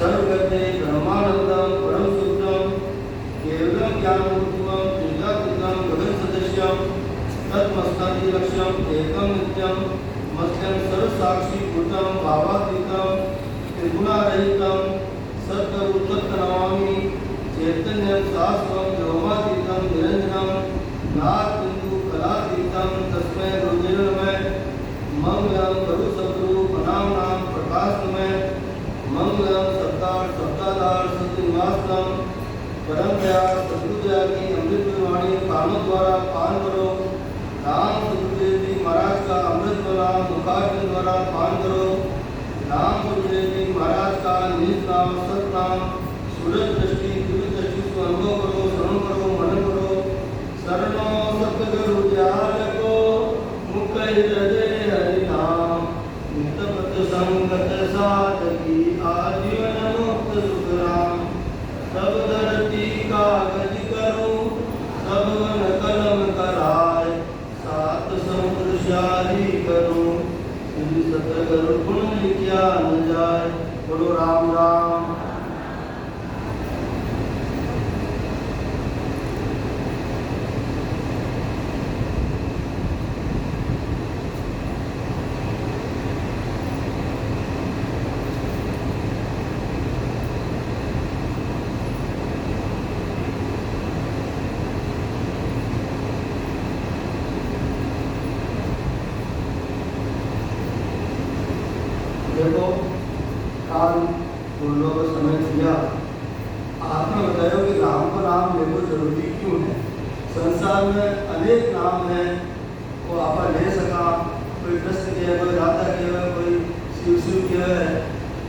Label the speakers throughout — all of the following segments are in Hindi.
Speaker 1: सर्वगते ब्रह्मानंदम परम शुद्धम केवलम ज्ञानमूर्तिमं त्रिजातीतं गगन सदस्यम तत्मस्तादि लक्ष्यम एकम नित्यम मध्यम सर्वसाक्षी भूतम भावातीतम त्रिगुणारहितम सद्गुरुतत्तनमामि चैतन्यं शाश्वतं व्योमातीतं निरंजनं नादबिंदु कलातीतं तस्मै गुरुवे नमः। मंगलम गुरु सद्गुरु प्रणाम प्रकाशमय मंगलम सत्तार सत्ताधार सत्यनिवासम परम दया सद्गुरुदया की अमृत वाणी कानों द्वारा पान करो। राम सद्गुरुदेव जी महाराज का अमृत वाला मुखाग्नि द्वारा पान करो। राम सद्गुरुदेव जी महाराज का निज नाम सतनाम सूरज दृष्टि दिव्य दृष्टि को अनुभव करो, श्रवण करो, मनन करो। शरणो सतगुरु ज्ञान को मुख हृदय हरि नाम नित संगत साधकी आजीवन मुक्त सुख राम। सब धरती कागज करूं सब वन कलम कराए सात समुद्र शाही करूं श्री सतगुरु गुण लिखिया न जाए। बोलो राम राम। देखो काल बोलने का समय दिया, आपने बताया कि राम का नाम लेना जरूरी क्यों है। संसार में अनेक नाम हैं, वो आप ले सका। कोई कृष्ण के है, कोई राधा के है, कोई शिव के है,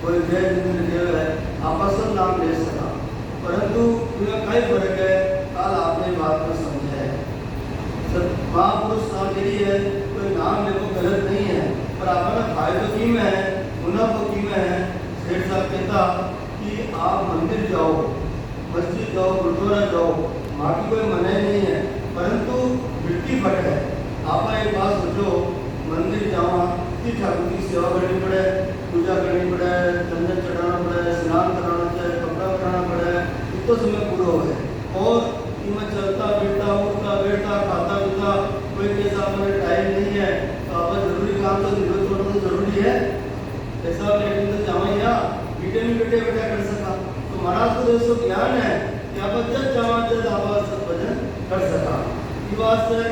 Speaker 1: कोई जयचंद्र के है, आप सब नाम ले सका। परंतु इनका कई फर्क है। काल आपने बात को समझा है। महापुरुष नाम के लिए कोई नाम लेना गलत नहीं है, पर आपने फायदे की में है मुनाफी में है। सेठ साहब कहता कि आप मंदिर जाओ, मस्जिद जाओ, गुरुद्वारा जाओ, वहाँ की कोई मनाही नहीं है, परंतु मिट्टी फट है। आप एक बात सोचो, मंदिर जाओ कि ठाकुर की सेवा करनी पड़े, पूजा करनी पड़े, चंदन चढ़ाना पड़े, स्नान कराना चाहिए, कपड़ा कराना पड़े, इतना समय पूरा हो गए। और मैं चलता बैठता उठता बैठता खाता पीता कोई कैसा अपने टाइम नहीं है, तो आप जरूरी काम तो निवृत्त होना तो जरूरी है। ऐसा लेकिन तो जावा या बीटे में बैठे बैठा कर सका। तो महाराज को दोस्तों ज्ञान है कि आप जब जावा जब आवाज सब भजन कर सका। ये बात से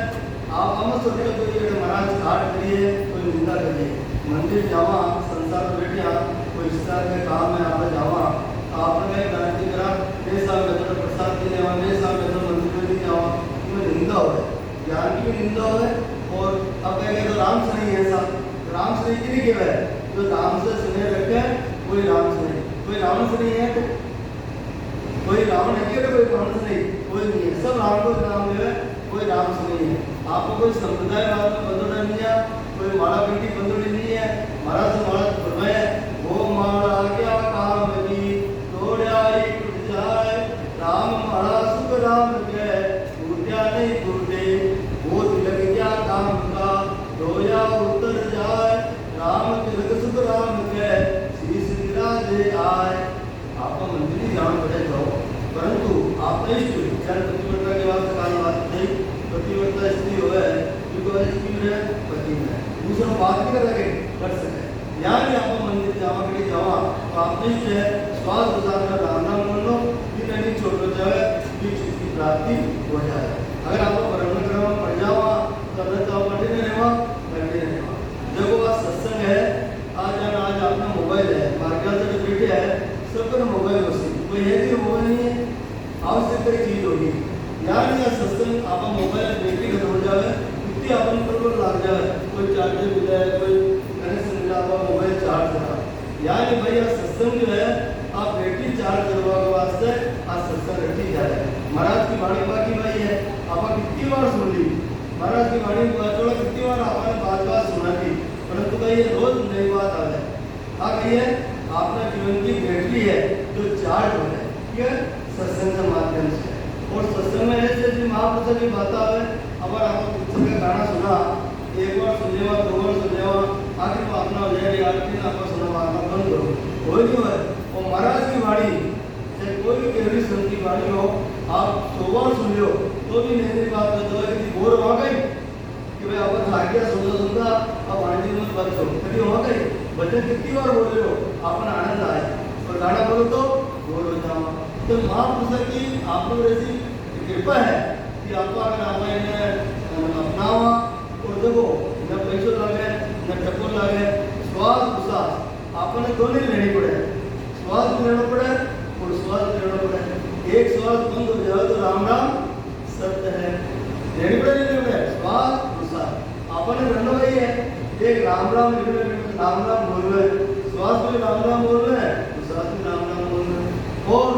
Speaker 1: आप हम सोचते कोई ये महाराज काट करिए, कोई निंदा करिए। मंदिर जावा, संसार में बैठे कोई इस तरह के काम है, आप जावा तो आपने गारंटी करा ऐसा बेहतर प्रसाद के लिए आवा, ऐसा बेहतर मंदिर में नहीं जावा, इसमें निंदा हो है, ज्ञान की भी निंदा हो है। और अब कहेंगे तो राम से नहीं है, ऐसा राम से नहीं क्यों है, जो राम से स्नेह रखे कोई राम से नहीं, कोई रावण से नहीं है, तो कोई रावण है क्या, कोई रावण से नहीं, कोई नहीं है, सब राम को नाम है, कोई राम से नहीं है। आपको कोई संप्रदाय वाद में बंधुड़ा नहीं है, कोई माला बेटी बंधुड़ी नहीं है। महाराज से महाराज फरमाए वो माला क्या काम की तोड़ा ही टूट जाए, राम माला सुख राम के टूटा नहीं टूटे, वो तिलक क्या काम का रोया उतर जाए, राम तिलक सुख राम के शीश विराजे आए। आपका मंदिर ही जान पड़े जाओ, परंतु आप इष्ट चाहे पतिव्रता के बाद काल बात नहीं, पतिव्रता स्त्री हो है स्त्री में पति में दूसरा बात भी कर सके। यानी आप मंदिर जावा के जावा तो आप इष्ट है स्वाद गुजार का राम नाम मान लो, फिर नहीं छोड़ जाए कि चीज की प्राप्ति हो जाए। अगर आप ब्रह्म ग्रह पड़ जावा तब तो कंटिन्यू रहेगा कंटिन्यू रहेगा। देखो आज सत्संग है, आज अपना मोबाइल है, मार्केट से बैठे है सब पर मोबाइल उसी कोई है कि मोबाइल नहीं है, आवश्यक चीज होगी। यानी यह सत्संग आप मोबाइल बैटरी खत्म हो जाए, इतनी अपन पर लग जाए, कोई चार्जर मिल जाए, कोई कनेक्शन मिला, आप मोबाइल चार्ज करा। यानी भाई यह सत्संग जो है आप बैटरी चार्ज करवा के वास्ते आज सत्संग रखी जाए। महाराज की वाणी बाकी भाई है, आप कितनी बार सुन ली महाराज की वाणी चलो कितनी बार आपने बात सुना थी, परंतु कहीं रोज नई बात आ जाए। हाँ कहिए आपने जीवन की बैटरी है जो चार्ज हो जाए, ठीक है, सत्संग के माध्यम से। और सत्संग में ऐसे महापुरुष की बात आवे, अगर आपको पुस्तक का गाना सुना एक बार सुन लेवा, दो बार सुन लेवा, आखिर में अपना हो जाए, आखिर आपको सुना बंद करो, हो नहीं है। और महाराज वाणी, चाहे कोई भी केवली संत की वाणी हो, आप 100 बार सुन लो तो भी नई नई बात बताओ कि बोर हो गई कि भाई अपन आ गया सुनता अब वाणी में बात हो कभी हो गई। भजन कितनी बार बोल रहे हो अपन आनंद आए, और गाना बोलो तो बोर हो जाओ। तो महापुरुष की आप लोग ऐसी कृपा है कि आपको अगर आप अपनावा, और देखो न पैसों लगे न टक्कर लगे, श्वास उसास आपने दोनों ही लेनी पड़े, श्वास भी लेना पड़े और श्वास भी लेना पड़े। एक श्वास बंद हो जाए तो राम राम सत्य है, लेनी पड़े श्वास उसास आपने रहना वही है। एक राम राम राम राम बोल रहे, श्वास भी राम राम बोल रहे हैं, उसास भी राम राम बोल रहे हैं, और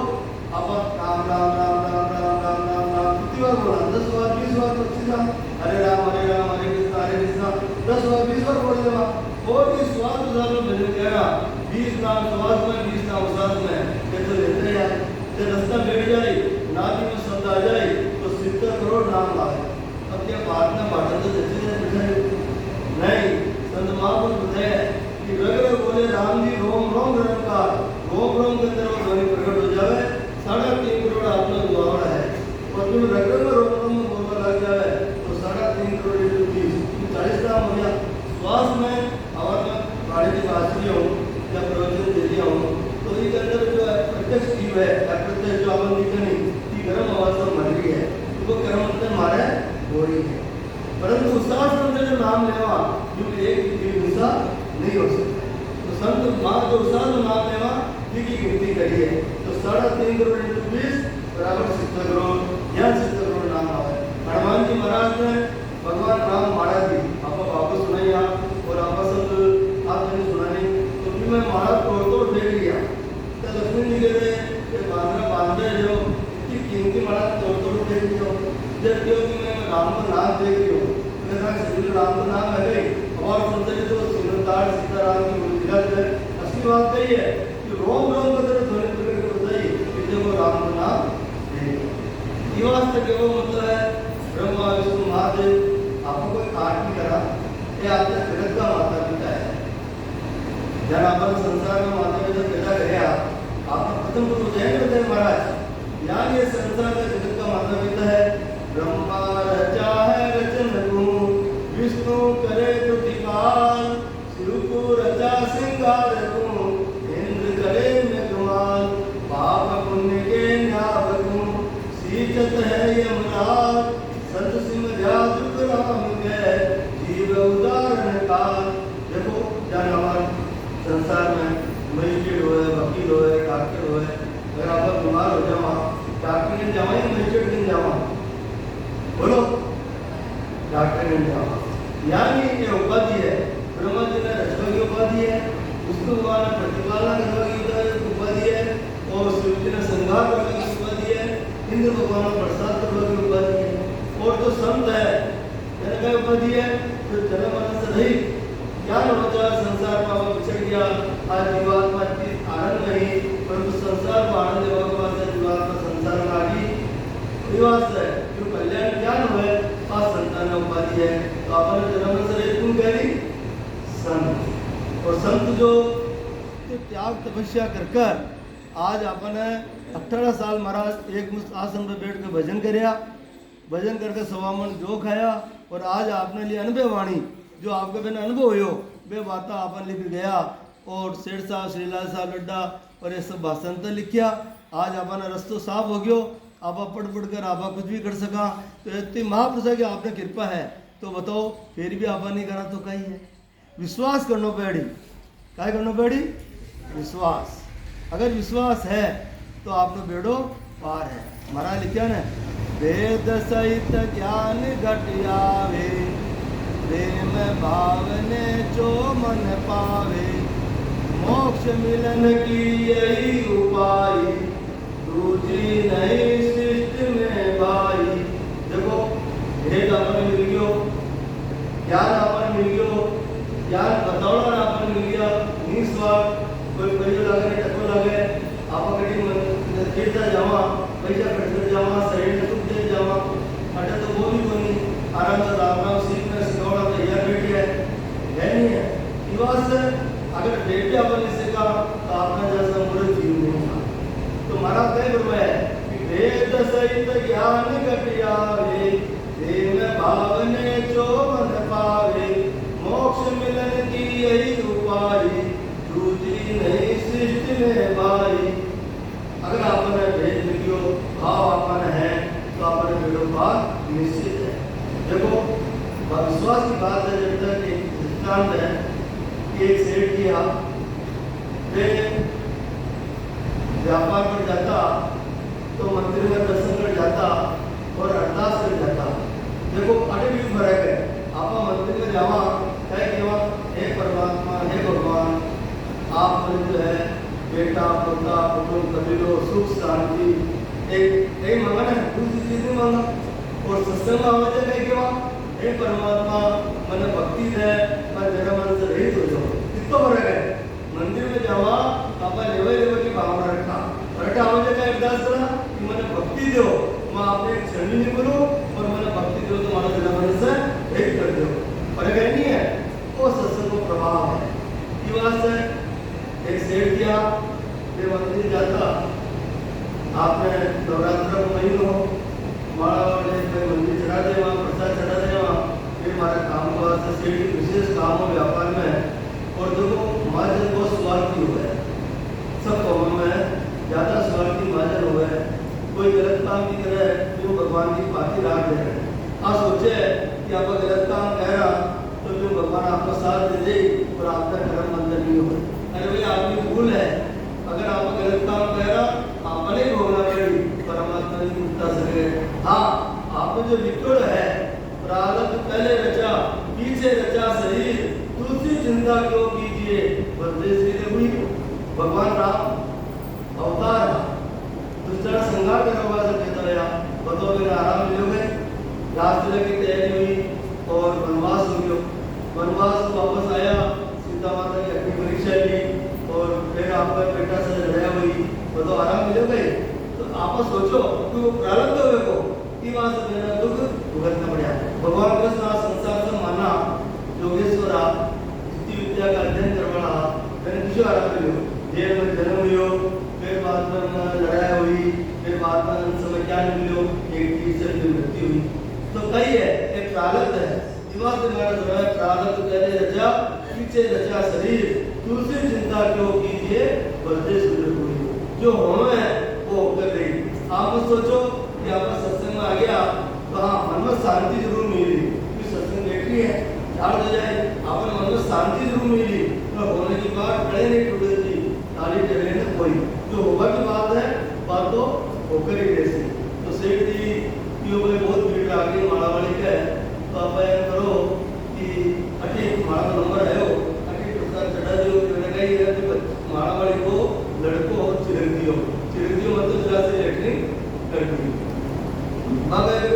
Speaker 1: अब राम राम राम राम राम राम राम राम कितनी बार बोला, 10 बार 20 बार 25 बार हरे राम हरे कृष्णा 10 बार 20 बार बोल देगा। और भी श्वास उसास में भजन कहेगा, 20 नाम श्वास में 20 नाम उसास में, ये तो लेते हैं जब रास्ता बैठ जाए नाभि में शब्द आ जाए तो 70 करोड़ नाम आए। अब क्या बात में बाटन तो जैसे नहीं, संत महापुरुष बताए कि रग रग बोले राम जी रोम रोम निरंकार, रोम रोम के अंदर वो ध्वनि प्रकट हो जाए, 3.5 करोड़ आपने दुआवड़ा है, और तुम रग रग में रोम रोम में बोलने लग जाए तो 3.5 करोड़ into 30 40 नाम हो गया। श्वास में और मैं गाड़ी की बात की हूँ या प्रवचन दे दिया हूँ तो इसके अंदर जो प्रत्यक्ष जीव है अप्रत्यक्ष जो अपन दिखनी कि गर्म अवस्था मर गई है, तो वो गर्म अंदर मारे हो रही है, परंतु उसास अंदर जो नाम लेवा क्योंकि एक हिंसा नहीं हो सकती। तो संत माँ जो उसास में नाम लेवा की गिनती करिए तो 3.5 करोड़ into 20 बराबर 70 करोड़, यहाँ 70 करोड़ नाम आवे। हनुमान जी महाराज ने भगवान राम मारा दी आपको वापस सुनाई और आप सब आपने सुनाई तो भी मैं महाराज तोड़ देख लिया तो लक्ष्मण जी के बांधे जो कि कीमती महाराज तोड़ देख लिया, जब क्यों कि मैं राम को नाम देख रही हूँ मेरा शरीर राम को नाम है गई और सुनते तो सिमरदार सीताराम की मुलाकात है। असली बात यही है कि रोम रोम का तरह ध्वनि प्रकट होता ही कि वो राम को नाम देख निवास तक वो मतलब है ब्रह्मा विष्णु महादेव आपको कोई काट नहीं करा, ये आपके जगत का माता पिता है। जब अपन संसार में माता पिता पैदा करे आपने प्रथम तो जैन होते हैं महाराज, यहाँ ये संसार का जगत का माता पिता है। ब्रह्मा रचा है रचन को, विष्णु करे प्रतिपाल, शिव को रचा श्रृंगार को, इंद्र करे मेघमाल, पाप पुण्य के न्याय को, सीचत है यमराज, संत सिमरया दुख राम के, जीव उदाहरण काल। देखो जानवर संसार में मजिस्ट्रेट हो, वकील हो, डॉक्टर हो, अगर आप बीमार हो जाओ डॉक्टर ने जावा या मजिस्ट्रेट ने जावा, बोलो डॉक्टर ने जावा। यानी ये उपाधि है, ब्रह्मा जी ने रचना की उपाधि है, विष्णु भगवान ने प्रतिपालना करने की उपाधि है, और शिव जी ने श्रृंगार करने की उपाधि है, इंद्र भगवान ने प्रसाद करने की उपाधि है, और जो संत है क्या उपाधि है, जो जन्म मरण से रहित ज्ञान हो जाए संसार में बिछड़ गया, आज जीवात्मा आनंद नहीं, परंतु संसार को आनंद भगवान से जीवात्मा संसार में आगे निवास है, जो कल्याण ज्ञान हुए पास संतान उपाधि है। तो अपन जन्म से रहित कौन कह रही संत, और संत जो त्याग तपस्या कर आज अपन 18 साल महाराज एक मुस्त आसन पर बैठ कर भजन कराया, भजन करके 1.25 मन जो खाया, और आज आपने लिए अनुभव वाणी जो आपके बिना अनुभव हो वे बात आपन लिख गया, और सेठ साहब श्रीलाल साहब लड्डा और ये सब भाषण तो लिखिया। आज अपन रस्तो साफ हो गयो, आप पढ़ कर आप कुछ भी कर सका, तो इतनी महापुरुष की आपने कृपा है। तो बताओ फिर भी आप नहीं करा तो कहीं है विश्वास करना पड़ी, क्या करना पड़ी विश्वास। अगर विश्वास है तो आपने बेड़ो पार है। महाराज लिखा ने वेद सहित ज्ञान घट आवे, प्रेम भावने जो मन पावे, मोक्ष मिलन की यही उपाय, दूजी नहीं सृष्टि में भाई। देखो भेद आपने मिल गयो, ज्ञान आपने मिल गयो, ज्ञान बतौड़ा आपने मिल गया, निस्वार्थ कोई पैसा लगे टको लगे आप कहीं तीर्थ जावा पैसा खर्च जावा शरीर में दुख दे जावा अटे तो वो भी कोई आराम से राम सीखने सिखौड़ा तैयार बैठी है नहीं है। युवा से अगर बेटे अपन ने सीखा तो आपका जैसा मूर्ख जीव नहीं था। फरमाया कि वेद सहित ज्ञान घट आवे, प्रेम भावने जो मन पावे, मोक्ष मिलन की यही उपाय, दूसरी नहीं सृष्टि में भाई। अगर आपने भेद लिखियो भाव आपने है तो आपने भेदो बात निश्चित है। देखो विश्वास की बात है, जब तक एक दृष्टांत है कि एक सेठ किया वे व्यापार पर जाता तो मंदिर में दर्शन कर जाता और अरदास कर जाता। देखो अरे भी फर्क है, आप मंदिर में जावा है कि हे परमात्मा हे भगवान आप जो है बेटा पोता कुटुंब कबीलो सुख शांति एक मांगा ना, दूसरी चीज नहीं मांगा। और सत्संग आवाज है कि हे परमात्मा मैंने भक्ति दे, मैं जरा मन से रहित हो जाऊँ। कितना फर्क है। मंदिर में जावा आपा लेवल लेवल की भावना रखा आवाज का अरदास करा कि मैंने भक्ति दो, मैं आपने एक क्षण नहीं बोलूं और मैंने भक्ति दो तो हमारा जरा मन से रहित कर दो। फर्क है नहीं है, वो सत्संग को प्रभाव है। ये बात है एक सेठ किया वे मंदिर जाता, आपने नवरात्र महीनों माला वाले मंदिर चढ़ा दे, वहाँ प्रसाद चढ़ा दे, वहाँ फिर हमारा काम हुआ सेठ विशेष काम हो व्यापार में। और देखो महाजन बहुत स्वार्थी हुआ है, सब कामों में ज़्यादा स्वार्थी महाजन हुआ है। कोई गलत काम की करे तो भगवान की पार्टी राख दे रहे। आप सोचे कि आप गलत काम कह रहा तो जो भगवान आपका साथ दे दे और आपका कर्म बंधन नहीं हो। अरे भाई आपकी भूल है, अगर आप गलत काम कह रहा आपने भोगना पड़ी, परमात्मा नहीं मुक्ता सके। हाँ आप जो विकट है प्रारब्ध पहले रचा पीछे रचा शरीर, दूसरी चिंता क्यों कीजिए बंदे श्री हुई। भगवान राम अवतार दूसरा संगार का होगा सब कहता रहा, बताओ मेरा आराम मिलोगे। लास्ट की तैयारी हुई और वनवास हो गया, वनवास वापस आया, सीता माता की अग्नि परीक्षा ली और फिर आपका बेटा से लड़ाई हुई, बताओ आराम मिलोगे। तो आप सोचो कि वो प्रारब्ध हुए को कि वहां से मेरा दुख भुगतना पड़ा। भगवान कृष्ण संसार से माना योगेश्वरा जितनी विद्या का अध्ययन करवाना मैंने किसी आराम मिलो, जेल में जन्म लियो, फिर बाद में लड़ाई हुई, फिर बाद में समय क्या मिलो, एक चीज से मृत्यु हुई। तो कही है एक प्रारब्ध है, दिमाग से मेरा जो है प्रारब्ध पहले रचा पीछे रचा शरीर, दूसरी चिंता क्यों कीजिए बंदे सूर्य को। जो होना है वो होकर रही। आप सोचो कि आपका सत्संग में आ गया तो हाँ मन में शांति जरूर मिली, क्योंकि सत्संग बैठी है चार्ज हो जाए, आपने मन में शांति जरूर मिली, तो होने की बात खड़े नहीं टूटेगी, ताली चले ना कोई। जो होगा की बात है बात तो होकर ही जैसे। तो सेठ जी क्यों भाई बहुत भीड़ आ गई माला वाली का, तो आप यह करो कि अटी माला का नंबर है वो अटी प्रसाद चढ़ा दो, मैंने कही है कि माला वाली को लड़को चिरक दियो मतलब जरा से लेटरिंग कर दी। मगर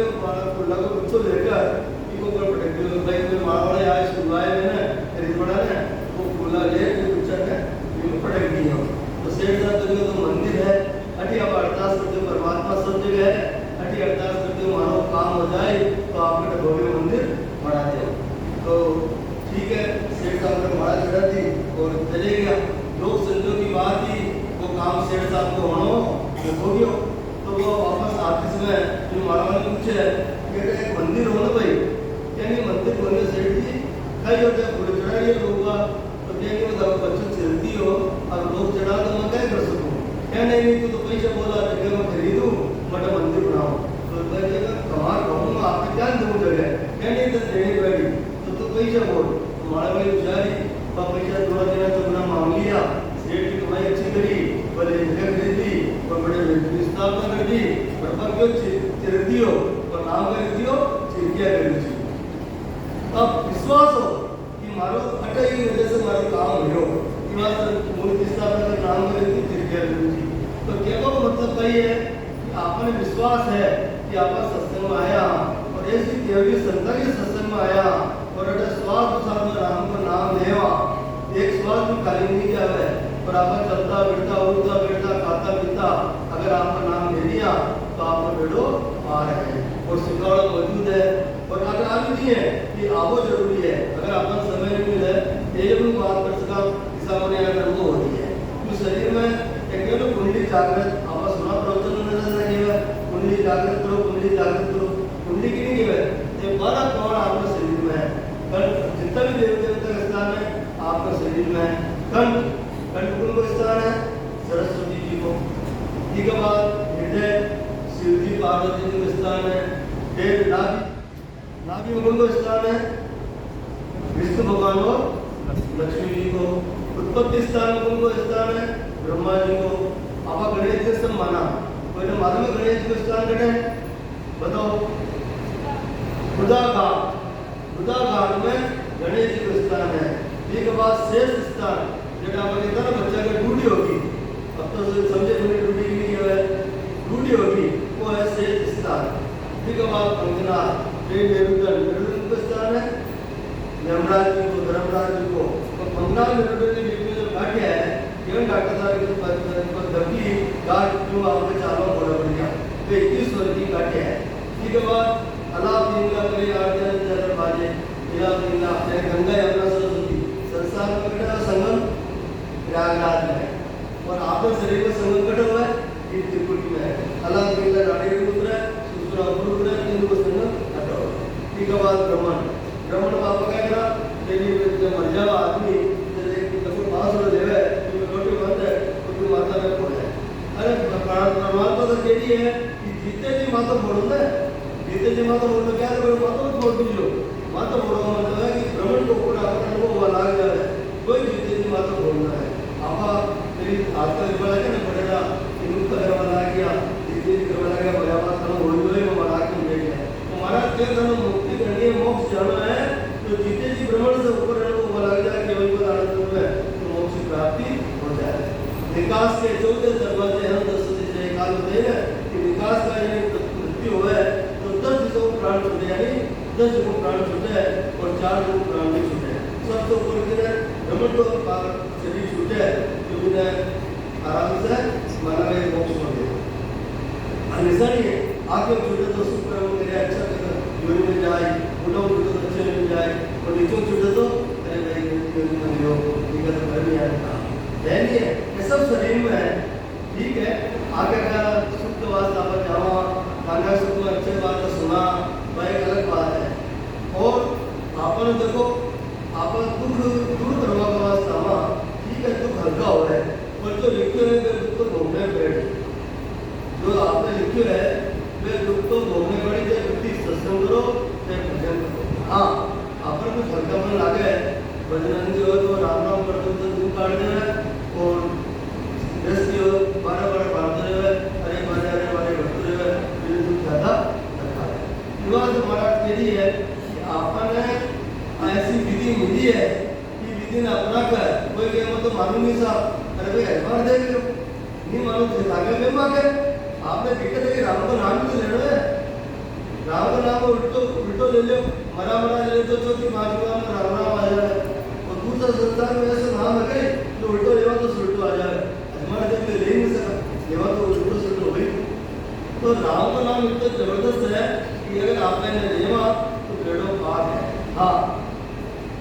Speaker 1: को लगो कुछ लेकर इको पर पटक दियो भाई कोई माला वाले आए सुनवाए में ना खरीद पड़ा ना वो फूला ले के पूछा है ये पटक दिया। तो सेठ साहब तो मंदिर है अटी आप अरदास करते हो, परमात्मा सब जगह है, अटी अरदास करते हो मानो काम हो जाए तो आपने भव्य मंदिर बना दिया। तो ठीक है सेठ साहब ने माला चढ़ा दी और चले गया। लोग संजोग की बात ही वो काम सेठ साहब को होना हो गया। तो वो वापस आते समय जो माला वाले पूछे कहते एक मंदिर हो ना भाई, यानी मंदिर होने सेठ जी कई होते हैं पूरे चढ़ाइए लोग तो कहेंगे मतलब बच्चों चलती हो और लोग चढ़ा तो मैं क्या कर सकूँ, क्या नहीं तू तो पैसा बोला जगह मैं खरीदूँ बड़ा मंदिर बनाऊँ। तो कमाल कहूँगा आपने क्या दूँ जगह क्या नहीं तो देने पड़ी तो तू पैसा बोल। तो माला वाली बेचारी पैसा थोड़ा देना तो अपना मांग लिया, सेठ की कमाई अच्छी करी, बड़े जगह खरीदी और बड़े स्थापना कर दी, पर क्यों चिरती हो और नाम कर दियो चिरकिया कर दी। अब विश्वास हो कि मारो अटई की वजह से मारो काम हो कि बात मूर्ति स्थापना का नाम कर दी चिरकिया कर दी। तो कहने का मतलब कही है कि आपने विश्वास है कि आपका सत्संग में आया और ऐसी देवी संता के सत्संग में आया और अगर स्वास्थ्य साथ राम का नाम लेवा एक स्वाद भी खाली नहीं किया है पर आप चलता बैठता उठता बैठता खाता पीता अगर आपका नाम ले लिया तो आपका बेड़ो आ रहे हैं और सिखाड़ा मौजूद है। और अगर आप नहीं है कि आवो जरूरी है, अगर आपका समय नहीं मिले ये भी बात कर सका दिशा में अगर वो होती है तो शरीर में एक कुंडली जागृत आप सुना प्रवचन कुंडली जागृत करो, कुंडली जागृत करो। कुंडली की नहीं है, ये 12 कौन आपके शरीर में है। कंठ, जितना भी देव देवता का स्थान है आपके शरीर में है। कंठ, कंठ कुंड का स्थान है सरस्वती जी को। ठीक है, बाद हृदय शिव जी पार्वती जी का स्थान है। फिर नाभि, नाभि कुंड का स्थान है विष्णु भगवान और लक्ष्मी जी को। उत्पत्ति स्थान कुंड का स्थान है ब्रह्मा जी को। आप गणेश जी से माना, कोई ने मालूम है गणेश जी का स्थान कटे बताओ? बुधाघाट, बुधाघाट में गणेश जी का स्थान है। ठीक है, बाद शेष स्थान जब आप कहते हैं ना बच्चा की ड्यूटी होगी, अब तो समझे मेरी ड्यूटी की नहीं है, ड्यूटी होगी वो है शेष स्थान। ठीक है, बाद कंगना, फिर मेरुदंड, मेरुदंड का स्थान है यमराज जी को, धर्मराज जी को। तो मंगला मेरुदंड के बीच में जो गांठ है केवल डॉक्टर साहब के पर दबी गांठ जो आपके चारों बड़ा बढ़िया तो 21 वर्ष की गांठ है। ठीक है, बाद अलाउद्दीन का कई आर्जन जल बाजे अलाउद्दीन का अपने गंगा यमुना सरस्वती संसार में कटा संगम प्रयागराज में है और आपके शरीर में संगम कटा हुआ है ये त्रिकुटी में है। अलाउद्दीन का रानी भी उतरा है, दूसरा ऊपर उतरा है, तीनों को संगम कटा हुआ है। ठीक है, बाद ब्रह्मण, ब्रह्मण में आप क्या करा तेरी मर जावा आदमी जैसे पास हो जाए रोटी बंद है तो माता में फोड़ है। अरे परमात्मा तो कह रही है कि जीते जी माता फोड़ो है, जीते जी माता फोड़ो क्या है माता को फोड़ दीजिए। माता फोड़ो मतलब है कि भ्रमण को पूरा वो लग जाए, कोई जीते जी माता फोड़ना है। आप मेरी हाथ का बड़ा क्या ना पड़ेगा इनको करवा ला गया जीते जी करवा ला गया बड़ा बात हम होली बोले में बना के मिल गया तो महाराज के धर्म मुक्ति करनी है, मोक्ष जाना है तो जीते जी भ्रमण से ऊपर है वो लग जाए केवल को आनंद में तो मोक्ष प्राप्ति हो जाए। विकास के 14 दरवाजे हम 10 से काल होते हैं कि विकास का यदि मृत्यु हुआ है तो 10 जो प्राण छूटे यानी 10 जो प्राण छूटे है और 4 जो प्राण नहीं छूटे सबसे ऊपर के भ्रमण को शरीर छूटे तो बिना आराम से माना गया मोक्ष हो गया। ऐसा नहीं है आगे छूटे तो शुक्र मेरे अच्छा योनि में जाए, उठाओ छूटे तो अच्छे में जाए और नीचे छूटे तो अरे भाई योनि में लियो ठीक है तो घर नहीं आएगा नहीं है ये सब शरीर में है। ठीक है, आगे का सुख वास्ता पर जावा गाना सुख में अच्छे बात सुना वह एक अलग बात है। और आपन देखो आपन दुख दूर करवा का वास्ता ठीक है दुख हल्का हो रहा है पर जो लिखे है वे दुख को भोगने बैठ जो आपने लिखे है वे दुख को भोगने पड़ी चाहे व्यक्ति सत्संग करो चाहे भजन करो। हाँ अपन कुछ हल्का मन लागे भजन जो है तो राम राम करते तो दुख काट दे और व्यस्त जो 12 भागते रहे अरे बारे भटते रहे फिर दुख ज़्यादा रखा है। युवा से महाराज के लिए है कि आपने ऐसी विधि मिली है कि विधि ने अपना कर कोई कहे तो मालूम नहीं साहब अरे भाई ऐसा देख लो नहीं मालूम थे आगे में मांगे आपने दिक्कत है कि राम का नाम तो लेना है, राम का नाम उल्टो ले लो मरा ले लो तो कि माजूगा में राम नाम आ जाए और दूसरा संसार में ऐसे नाम है कि उल्टो लेवा तो सुल्टो आ जाए हमारा जब ले नहीं सका लेवा तो उल्टो सुल्टो हो गई। तो राम का नाम इतना जबरदस्त है कि अगर आपने लेवा तो पेड़ों पार है। हाँ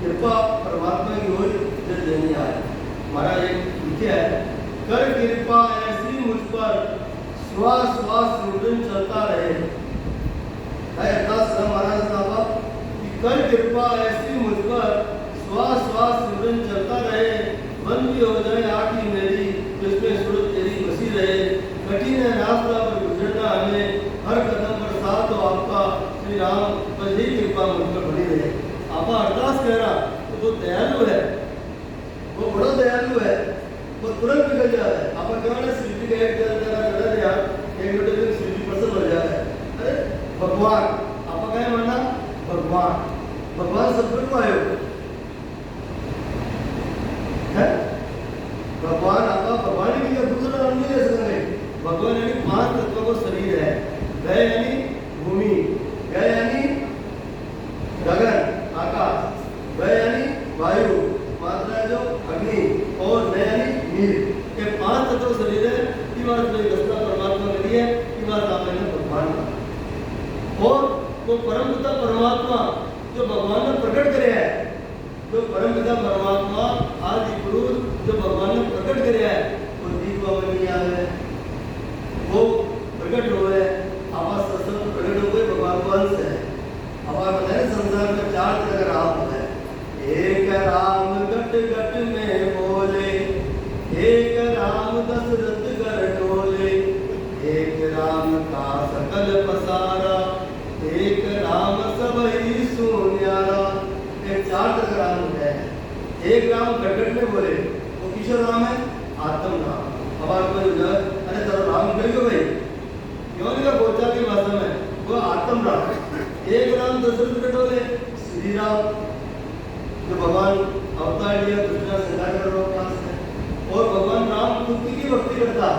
Speaker 1: कृपा परमात्मा की हो जब देनी आए हमारा एक लिखे है कर कृपा ऐसी मुझ पर श्वास श्वास रुदन चलता रहे। अरदास महाराज साहब कि कर कृपा ऐसी मुझ पर श्वास श्वास रुदन चलता रहे बंद भी हो जाए आँखी मेरी जिसमें सूरत तेरी बसी रहे कठिन है रास्ता पर गुजरना हमें हर कदम पर साथ हो आपका श्री राम पर ही कृपा मुझ पर बनी रहे। आप अरदास कह रहा तो वो दयालु है, वो बड़ा दयालु है, वो तुरंत निकल जाता है। आप कहना श्री का एक एक मिनट में श्री प्रसन्न हो जाता है। अरे भगवान आप क्या मानना भगवान भगवान सब को आयो है भगवान आपका भगवान ही नहीं दूसरा नाम नहीं ले सकते। भगवान यानी 5 तत्वों को शरीर है। वह यानी भूमि, वह यानी गगन आकाश, वह यानी वायु मात्रा जो अग्नि और वह यानी नील ये 5 तत्व शरीर है। ये बात मेरी दस्ता परमात्मा के लिए ये बात आपने भगवान का और वो परम पिता परमात्मा जो भगवान ने प्रकट करे है जो परम पिता परमात्मा आदि पुरुष जो भगवान ने प्रकट करे है वो दीपावली है वो प्रकट हुए एक राम गटगट में बोले वो किशोर राम है आत्म राम। हमारे को अरे चलो राम निकल गयो भाई क्यों नहीं बोचा की भाषा में वो आत्म राम। एक राम दशरथ के बोले श्री राम जो भगवान अवतार लिया दूसरा संसार कर रहा पास है और भगवान राम खुद की भक्ति करता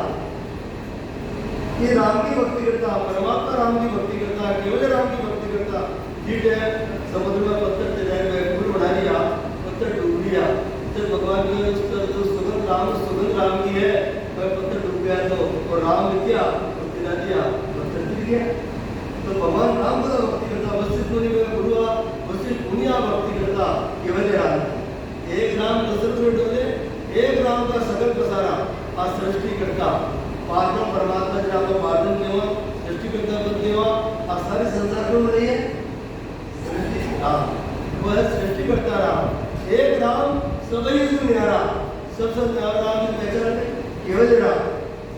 Speaker 1: ये राम की भक्ति करता परमात्मा राम की भक्ति करता केवल राम की भक्ति करता। ठीक है समुद्र में पत्थर चढ़ाए पुल बना लिया पत्थर डूब लिया जब भगवान की सुगंध राम की है पत्थर डूब गया तो और राम ने क्या गिरा दिया पत्थर गिर गया। तो भगवान राम का भक्ति करता वशिष्ठ मुनि में गुरु वशिष्ठ मुनिया भक्ति करता केवल राम। एक राम दशरथ में डोले एक राम का सकल पसारा आज सृष्टि करता पार्वम परमात्मा जी राम को पार्वम केवा सृष्टि करता बन केवा आज सारे संसार में रही है सृष्टि राम वह सृष्टि करता राम। एक राम सभी से न्यारा सबसे न्यारा राम की पहचान है केवल राम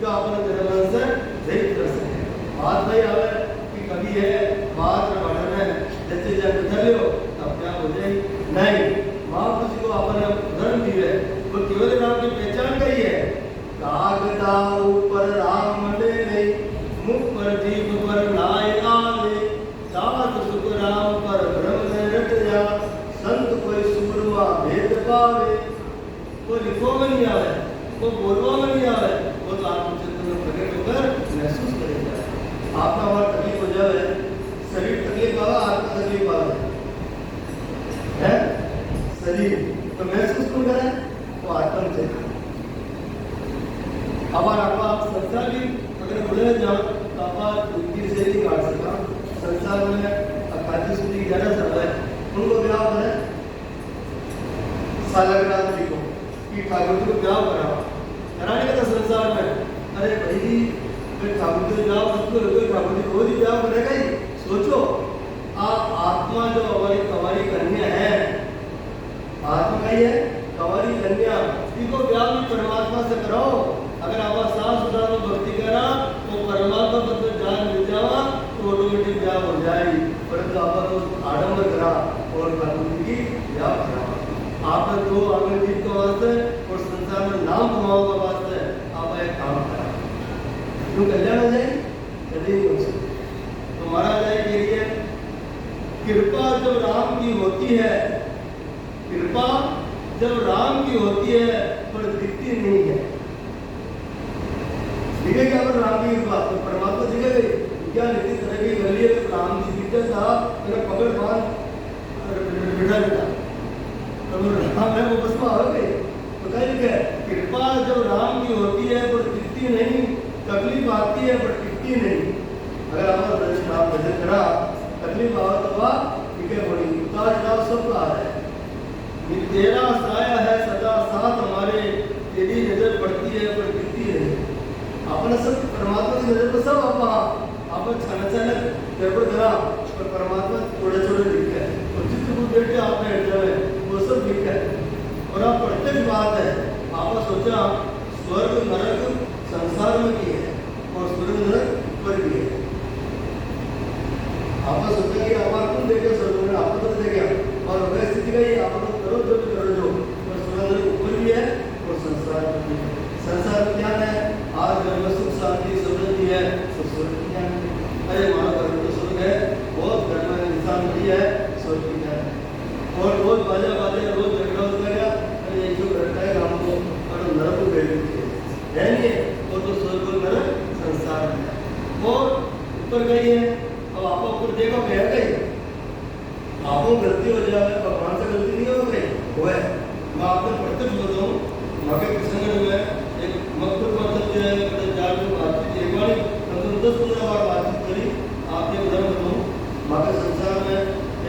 Speaker 1: जो अपने धर्म से रहित कर सके। बात भाई आवे कि कभी है बात में बढ़ना है जैसे जब उधर हो अपने आप हो जाएगी नहीं माँ किसी को अपने धर्म दी है वो केवल राम की पहचान का ही है। कागदा ऊपर राम ले ले मुख पर जीव पर नाय आवे सात सुख राम पर ब्रह्म ने रट जा संत कोई सुरवा भेद पावे। वो लिखो में नहीं आवे वो बोलवा में नहीं आवे वो तो आत्मचिंतन में प्रकट होकर महसूस करेगा। आपका हमारा तकलीफ हो जाए शरीर तकलीफ आवा आत्मा तकलीफ आवे है शरीर तो महसूस कौन करे वो आत्मा से। हमारा आप संसार की अगर बोले जाओ तो आप उनकी से नहीं काट सका संसार में अकादमी सूची ग्यारह साल है उनको ब्याह करें सालगिरह जी को कि ठाकुर जी को ब्याह कराने का था संसार में। अरे भाई फिर ठाकुर जी ब्याह ठाकुर जी रोज ही ब्याह करेगा ही सोचो आप आत्मा जो हमारी कन्या है आत्मा का ही है हमारी कन्या इनको ब्याह भी परमात्मा से कराओ। अगर आप साफ सुथरा में भक्ति करा तो परमात्मा पद में जान मिल जावा तो ऑटोमेटिक ब्याह हो जाएगी। परंतु आप तो आडंबर करा और ठाकुर की ब्याह करा आपने तो आगे जीत का वास्ते और संसार में नाम कमाओ का वास्ते आप एक काम करा क्यों कल्याण हो जाए कभी नहीं हो सकते। तो महाराज है के लिए कृपा जब राम की होती है कृपा जब राम की होती है पर दिखती नहीं है ठीक है क्या राम की बात तो परमात्मा दिखे गई क्या नीति तरह की गली है राम जी दिखते था मेरा पकड़ बांध बिठा देता तो राम है वो बस में आ गए तो क्या लिखा है कृपा जब राम की होती है पर दिखती नहीं तकलीफ आती है पर टिकती नहीं। अगर हमारा दर्शन आप भजन करा तकलीफ आवा तो वह ठीक है बड़ी उतार चढ़ाव सब आ रहा है तेरा साया है सदा साथ हमारे तेरी नजर पड़ती है पर दिखती नहीं। अपना सब परमात्मा की नजर पर सब आप अचानक गड़बड़ करा पर परमात्मा थोड़े थोड़े दिख है और जितने बैठे आपने हृदय में वो सब दिख है और आप प्रत्यक्ष बात है। आपने सोचा स्वर्ग नरक संसार में भी है और स्वर्ग नरक पर भी है। आपने सोचा कि आप तुम देखे स्वर्ग में आप तो देखे और वह स्थिति गई आप तो करो जो भी करो जो और स्वर्ग नरक ऊपर भी है और संसार में भी है। संसार में क्या है आज घर में सुख शांति समृद्धि है तो स्वर्ग की ज्ञान है। अरे मानो घर में स्वर्ग है बहुत घर में इंसान भी है स्वर्ग की ज्ञान है और रोज बाजा रोज झगड़ा होता गया अरे ये जो करता है हमको और नरक को भेज देते है नहीं वो तो स्वर्ग और नरक संसार में और ऊपर गई है। अब आप ऊपर देखो गया गई आपको गलती हो जाए भगवान से गलती नहीं हो गई वो है। मैं आपको प्रत्यक्ष बताऊँ मगर प्रसंग में एक मकबूल मतलब जो है बड़े चार जो बातचीत एक बार मतलब 10-15 बार बातचीत करी आपने उधर बताऊँ मगर संसार में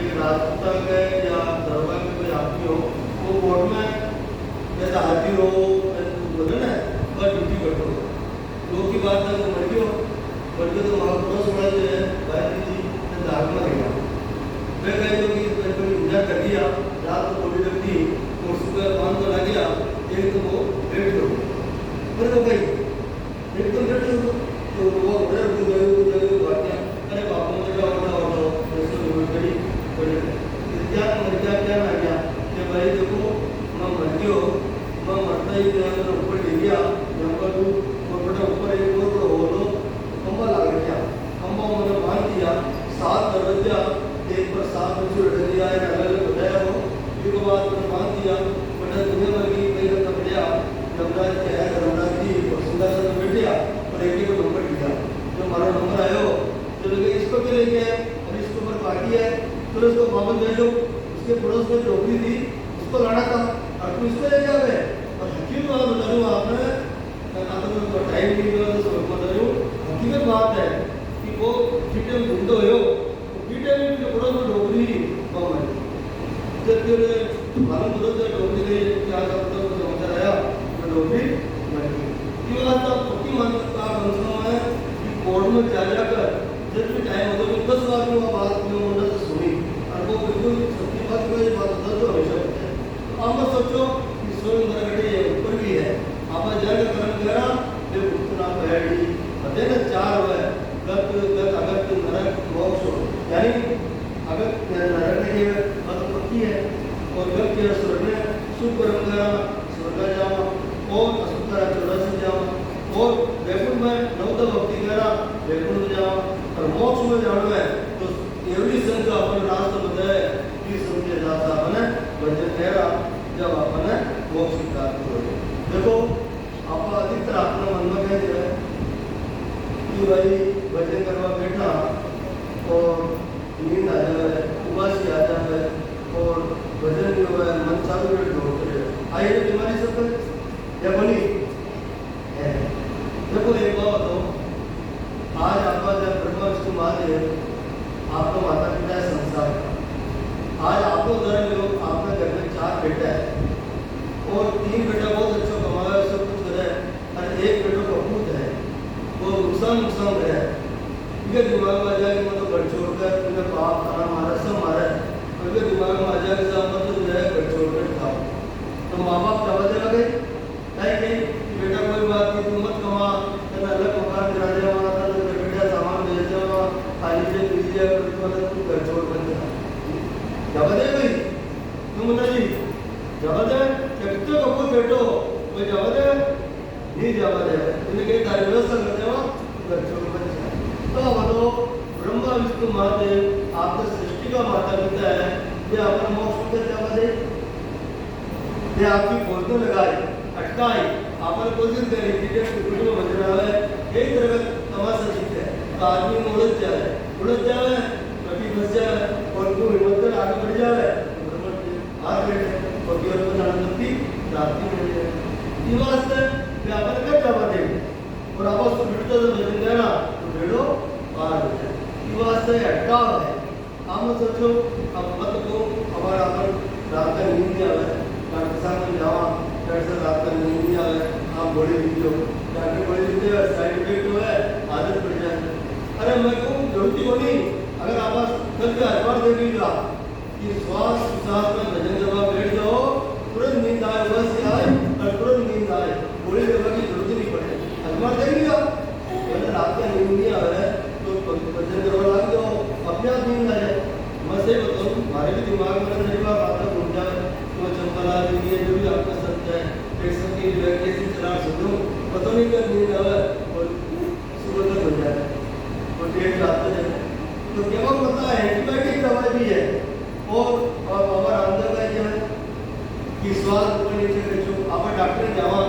Speaker 1: एक राजपूता के या दरबार के कोई आदमी हो वो कोर्ट में जैसे हाजिर हो बोले ना बस ड्यूटी करते हो लोग की बात है तो मर गई हो मर गए तो महापुरुष बड़ा जो है भाई जी ने दाग में गया मैं कह दो कि कोई पूजा कर दिया रात को बोली लगती और सुबह 5 तो लग गया एक तो वो बैठ लो फिर तो गई एकदम बैठ लो तो वो उधर गए बातें अरे बापू मुझे ऑटो जैसे गई क्या मर गया क्या ना गया कि भाई देखो मैं लड़के को नंबर दिया, जो हमारा नंबर आयो तो लगे इसको क्या लेके आए और इसके ऊपर बाकी है तो उसको वापस भेजो। उसके पड़ोस में टोकरी थी उसको लाना था और तुम इसको ले जाओगे। और हकीकत बात बता रहा हूँ आपने, तो टाइम नहीं मिला तो समझ बता रही हूँ, हकीकत बात है कि वो फीटे में ढूंढो हो तो फीटे में जो पड़ोस में टोकरी कम है जब फिर मालूम पड़ो तो टोकरी गई क्या करता तो समाचार आया तो टोकरी मर गई। ये बात तो पक्की मानता है कि कोर्ट में जा जाकर जब भी टाइम होता है 10 बार में बात उन्होंने से सुनी और वो बिल्कुल सच्ची बात को ये बात होता तो हमेशा होता है। तो आप मत सोचो कि स्वयं नरकटे ऊपर भी है आप जाकर कर्म करा जब उतना पैड़ी पते ना 4 हुआ गत गत अगत नरक मोक्ष यानी अगत नरक के बात पक्की है और गत के स्वर्ग में सुख कर्म करा स्वर्ग जाओ और असुख करा चौरासी जाओ और वैकुंठ में नवद भक्ति करा वैकुंठ में जाओ और मोक्ष में जाना है तो एवरी संत अपन रास्ता बताए कि समझे जाता अपने वजन तेरा जब अपने मोक्ष की प्राप्ति हो। देखो आप अधिकतर अपना मन में कह दिया कि भाई भजन करवा बैठा और नींद आ जाए उबासी आ जाए और भजन भी हुआ है मन चालू कर आई ये बीमारी सब या बनी है। देखो एक बात बताओ, आज आपका जब ब्रह्मा विष्णु महादेव आपका माता पिता है संसार का, आज आपको उदाहरण लो आपके घर में 4 बेटा है और 3 बेटा बहुत अच्छा कमाया सब कुछ करे और एक बेटो कपूत है वो नुकसान करे उनके दिमाग में आ जाए कि मतलब घर छोड़कर उनके बाप खाना मारा सब मारा है उनके दिमाग में आ जाए कि मतलब जो है घर छोड़कर खाओ तो माँ बाप दबा दे लगे नहीं बेटा कोई बात नहीं तुम मत कमा तेरा अलग मकान गिरा दे वहाँ तो बेटा सामान भेज दे खाली से पीजिए मतलब तुम घर छोड़ कर दबा दे भाई तुम नहीं दबा दे कितने कपूर बैठो कोई दबा दे नहीं दबा दे तुमने कहीं तारी व्यवस्था करते हो घर छोड़ कर तो बोलो ब्रह्मा विष्णु महादेव आपके सृष्टि का माता पिता है ये अपना मोक्ष कर दबा दे ये आपकी फोटो लगाई अटकाई आपने कोशिश करी कि कुछ में बच रहा है एक तरह का तमाशा सीख है तो आदमी में उलझ जाए कभी फंस जाए और वो हिम्मत कर आगे बढ़ जाए हाथ बैठे और केवल को आनंदी प्राप्ति मिल जाए। ये वास्ते व्यापार कर जावा दे और आप उसको भिड़ते तो भजन करना तो भिड़ो पार हो जाए। ये वास्ते अटकाव है आप सोचो अब मत को हमारा अपन रात का नींद नहीं आवे डॉक्टर साहब ने जावा डॉक्टर रात का नींद नहीं आवे आप बड़े लीजिए डॉक्टर बड़े लीजिए साइड इफेक्ट हो है आदत पड़ जाए। अरे मैं कहूँ जरूरत को नहीं अगर आप कल के अखबार दे दीजिएगा कि श्वास प्रश्वास में भजन करवा बैठ जाओ तुरंत नींद आए बस आए और तुरंत नींद आए गोली दवा की जरूरत नहीं पड़े अखबार दे दीजिएगा अगर रात का नींद नहीं आ रहा है तो भजन करवा लग जाओ अपने आप नींद आ जाए। मैं सही बताऊँ हमारे भी दिमाग में नहीं बात आता घूम जाए तो चंपला दीजिए जो भी आपका सत्य है पेशा की कैसे चला सकूँ पता नहीं क्या नींद आवे और सुबह तक हो जाए और डेट आते हैं तो क्या पता है एंटीबायोटिक दवाई भी है और बाबा रामदेव का क्या है कि स्वाद ऊपर नीचे बेचो आप डॉक्टर जावा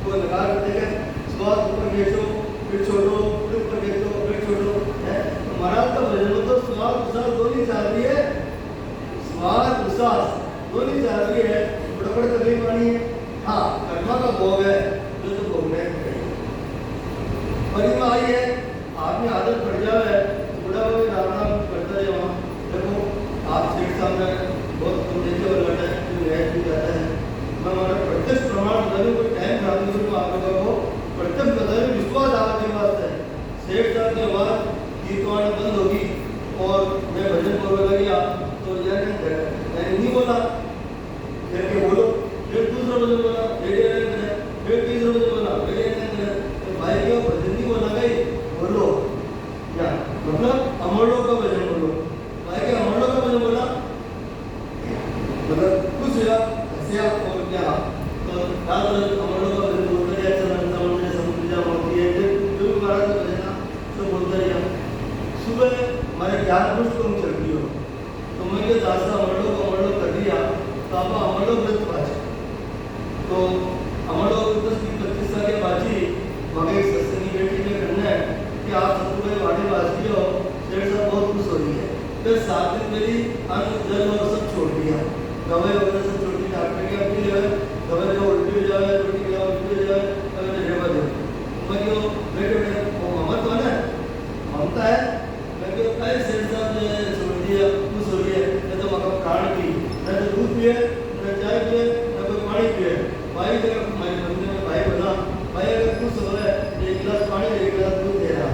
Speaker 1: तो लगा करते हैं स्वाद ऊपर बेचो फिर छोड़ो फिर ऊपर बेचो फिर छोड़ो है तो महाराज का भजन में तो स्वाद उसास दोनों चल रही है स्वाद उसास दोनों चल रही है बड़ा बड़ा तकलीफ आनी है। हाँ कर्मा का भोग है जो तो भोगने पर आई है आपने आदत पड़ जाए बड़ा वो राम राम करता है वहाँ देखो आप सेठ साहब में बहुत कम देखे और लड़े जो न्याय भी जाता है मैं हमारा प्रत्यक्ष प्रमाण बता दूँ कोई टाइम खराब नहीं करूँ आप लोगों को प्रत्यक्ष बता दूँ विश्वास आपके पास है। सेठ साहब के बाद गीतवाणी बंद होगी और मैं भजन बोलने गया तो यह नहीं बोला फिर के बोलो फिर दूसरा भजन बोला फिर तीसरा भजन बोला तो भाई क्यों भजन नहीं बोला गई बोलो क्या मतलब अमरों का भजन बोलो भाई क्या अमरों का भजन बोला मतलब कुछ ऐसे और क्या तो अमरों का भजन बोलते हैं समुद्र समुद्र होती है जो भी महाराज का भजन सब बोलते हैं सुबह हमारे ज्ञान पुष्प को चलती हो तो मैं क्या दास्ता अमरों कर दिया तो आप अमरों व्रत बाजी तो अमरों 10-25 साल के बाजी मगर सत्संगी बेटी में 7 दिन मेरी अन्न जल और सब छोड़ दिया, दवाई वगैरह सब छोड़ दी, डॉक्टर के अपनी जो है दवाई जो उल्टी हो जाए, रोटी खिलाओ उल्टी हो जाए, अगर रेवा दो मैं क्यों बेटे वो ममत तो है ममता है, मैं क्यों कई सेठ साहब जो है छोड़ दिया खुश हो गया, न तो मगर प्राण पी, न तो दूध पिए, न चाय पिए, न कोई पानी पिए। भाई जब हमारे मंदिर में भाई बना, भाई अगर खुश हो रहा है एक गिलास पानी एक गिलास दूध दे रहा,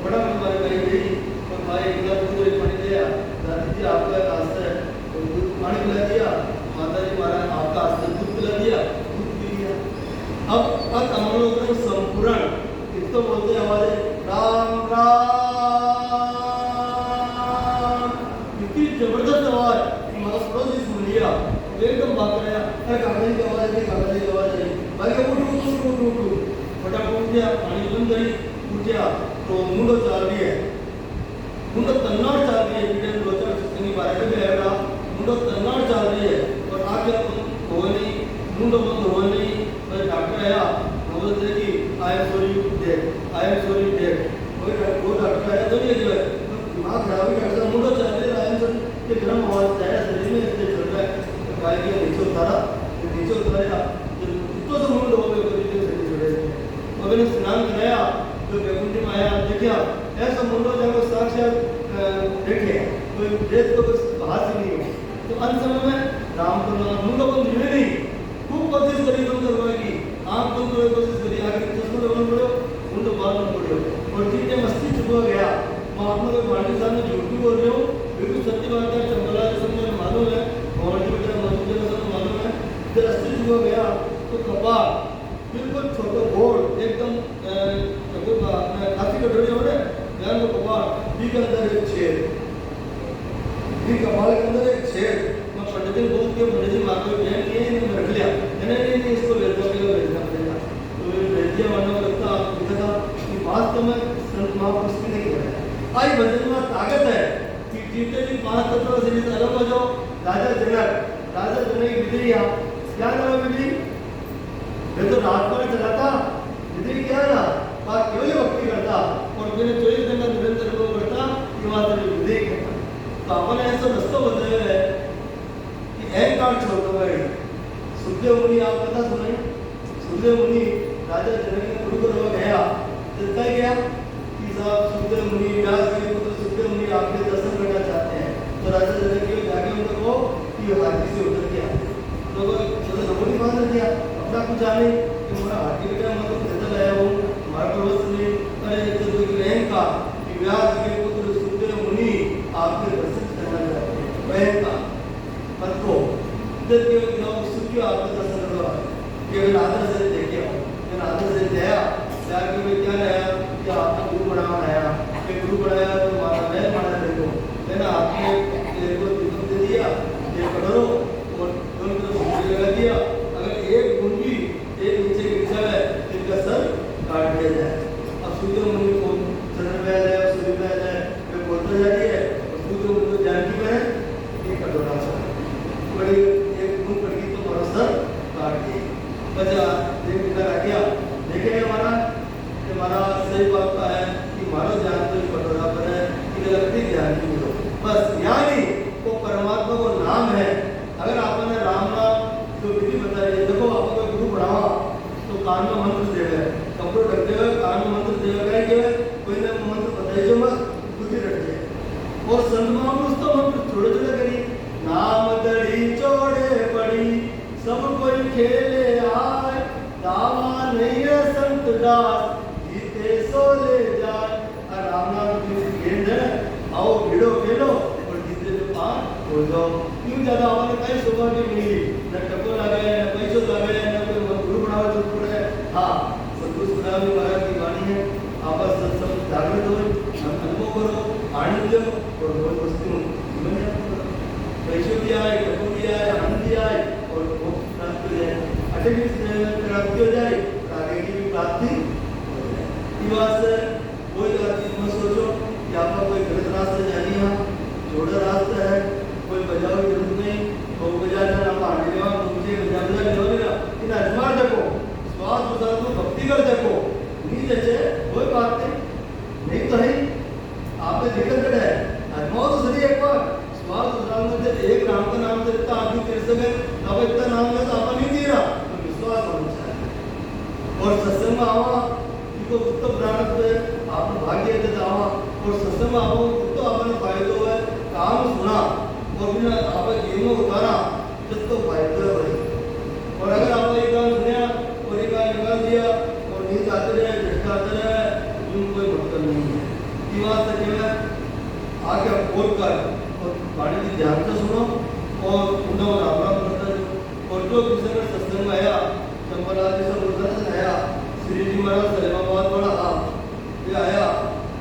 Speaker 1: बड़ा हमारे भाई गई और भाई एक गिलास दूध एक पानी दिया, दादी जी आपका रास्ता है तो दूध पानी पिला दिया, माता जी महाराज आपका रास्ता दूध पिला दिया, दूध पी लिया। अब हम लोग को संपूर्ण इसको बोलते हैं हमारे राम राम, इतनी जबरदस्त आवाज हमारा पड़ोसी सुन लिया, एकदम भाग गया, अरे कागज की आवाज है, कागज की आवाज है, भाई उठ फटाफट उठ गया, पानी बंद करी उठ गया तो मुंडो चाल रही है, मुंडो तन्नाड़ चाल रही है, पीछे लोचर सिंह बारे में है मुंडो तन्नाड़ चाल रही है और आगे हो नहीं मुंडो बंद हो नहीं, तो डॉक्टर आया बोलते कि I am sorry dead, I am sorry dead, वो डॉक्टर आया तो ये जो है दिमाग खराब ही करता, मुंडो चाल रही है, आई एम सॉरी ये गर्म आवाज है शरीर में इसलिए चल रहा है, गाय के नीचे उतारा तो मुंडो हो गए मैंने स्नान कराया तो वैकुंठ में आया, देखा ऐसा मुंडो जाकर साक्षात देखे कोई देश तो कुछ बाहर से नहीं हो, तो अंत समय में राम को मुंडो बंद हुए नहीं, खूब कोशिश करी तुम करवाएगी, आँख बंद हुए कोशिश करी, आगे चश्मा लगाना पड़ो, मुंडो बाहर न पड़ो और ठीक है मस्ती चुप हो गया। महात्मा के पांडे साहब ने झूठ भी बोल रहे हो, बिल्कुल सत्य बात है, चंबला समझ मालूम है, मोहन जी बेटा मधु जी सब मालूम है, जब रस्ते चुप हो गया तो कपाल बिल्कुल छोटे बोर्ड एकदम काफी कटोरी हो रहे ध्यान को कपाल बी के अंदर एक छेद, बी कपाल के अंदर एक छेद, मैं पंडित जी बोल के पंडित जी मार को बहन ये रख लिया, नहीं इसको भेज दो भेजना पड़ेगा, तो ये भेज दिया वरना लगता आपको दिखा था कि वास्तव में संत महापुरुष की नहीं है। आई भजन में ताकत है कि जीते भी 5 तत्व से अलग हो जाओ। राजा जनक की विधि क्या नाम है विधि, मैं तो रात भर चलाता विधि क्या ना बात केवल भक्ति करता और मैंने 24 घंटा निरंतर को करता ये बात विधि करता, तो अपन ऐसा रास्ता बताया है कि अहंकार छोड़ो भाई। सुखदेव मुनि आप कथा सुनाई, सुखदेव मुनि राजा जनक ने गुरु करवा गया, जितना गया कि साहब सुखदेव मुनि व्यास के पुत्र सुखदेव मुनि आपके दर्शन करना चाहते हैं, तो राजा जनक के जाके उनको कहो कि हाथी से उतर गया, तो नमोनी मान दिया अपना कुछ जाने कि हमारा हाथी बेटा मैं तो पैदल आया हूँ, हमारा प्रवस्त में अरे तो बहन का कि व्यास के पुत्र सुखदेव मुनि आपके दर्शन करना चाहते हैं, बहन का मत को इधर के लोग सुखी आपके दर्शन करवा केवल आदर से देखे हो, मैंने आदर से दिया जाके मैं क्या लाया कि आपने गुरु बनाना आया, मैं गुरु बनाया तो हमारा महल बना देखो, मैंने आपने एक को दीपक दे दिया ये करो और दोनों तरफ सूर्य लगा दिया, अगर एक मुंडी एक नीचे गिर जाए इनका सर काट दिया जाए। अब सूर्य मुनि को चरण में जाए सूर्य में जाए वे बोलते जा रही है और सूर्य मुनि को जानकी में एक कटोरा सा बड़ी एक मुंह पड़ गई तो हमारा सर काट दिए बचा देख कर आ गया, देखे हमारा सही बात का है कि हमारा ध्यान तो कटोरा पर है कि लगती ध्यान की मिलो बस, यानी वो परमात्मा को नाम है। अगर आपने राम नाम जो विधि बताई है, देखो आपको गुरु बढ़ावा तो कान में मंत्र देवे, कपड़े ढकते हुए कान में मंत्र देवे के कोई ना मंत्र बताइए जो मत बुद्धि रख जाए, और संत महापुरुष तो मंत्र छोड़े छोड़े करी, नाम दड़ी चौड़े पड़ी सब कोई खेले आए, दावा नहीं है संत दास जीते सो ले जाए। राम नाम की गेंद है, आओ भिड़ो खेलो और जीते जो पार हो जाओ। क्यों ज्यादा हमारे कई सौभाग्य मिली, न टको लगे न पैसों लगे न कोई गुरु बढ़ावा जो पड़े। हाँ सदगुरु सुनामी महाराज की वाणी है, आपस सत्संग जागृत हो, अनुभव करो, आनंद लो और बहुत वस्तु जीवन यापन करो। पैसों भी आए, टको भी आए, आनंद भी आए और मोक्ष प्राप्त हो जाए, अटक प्राप्ति हो जाए, आगे की भी प्राप्ति हो जाए। ये बात से कोई चीज मत सोचो कि आपका कोई गलत रास्ते जानी है, छोटा रास्ता है, कोई बजाव की जरूरत नहीं, तो बजाना ना पाने लेवा मुझे बजा लेवा इन अजमा देखो स्वास्थ्य प्रसाद को भक्ति कर देखो नहीं जैसे कोई बात नहीं तो है आपने दिक्कत है अजमाओ तो सही एक बार एक राम का नाम से इतना आदमी कर सके, अब इतना नाम है तो अपन नहीं दे रहा, तो विश्वास होना चाहिए। और सत्संग में आवा इनको तो प्रारंभ पे आप भाग्य देता आवा, और सत्संग में आओ तो अपन फायदो है, काम सुना और बिना आप जीवन में उतारा तो फायदा है। और अगर आप एक काम सुना और एक काम निकाल दिया और नींद आते रहे, झटका आते रहे, उन कोई मतलब नहीं है। ये बात है कि आगे आप बोल कर और वाणी की ध्यान से सुनो और उन्हें राम करता है। और जो किसी ने सत्संग में आया, चंपलाल जी से बोलता आया, श्री जी महाराज सलेमाबाद वाला ये आया,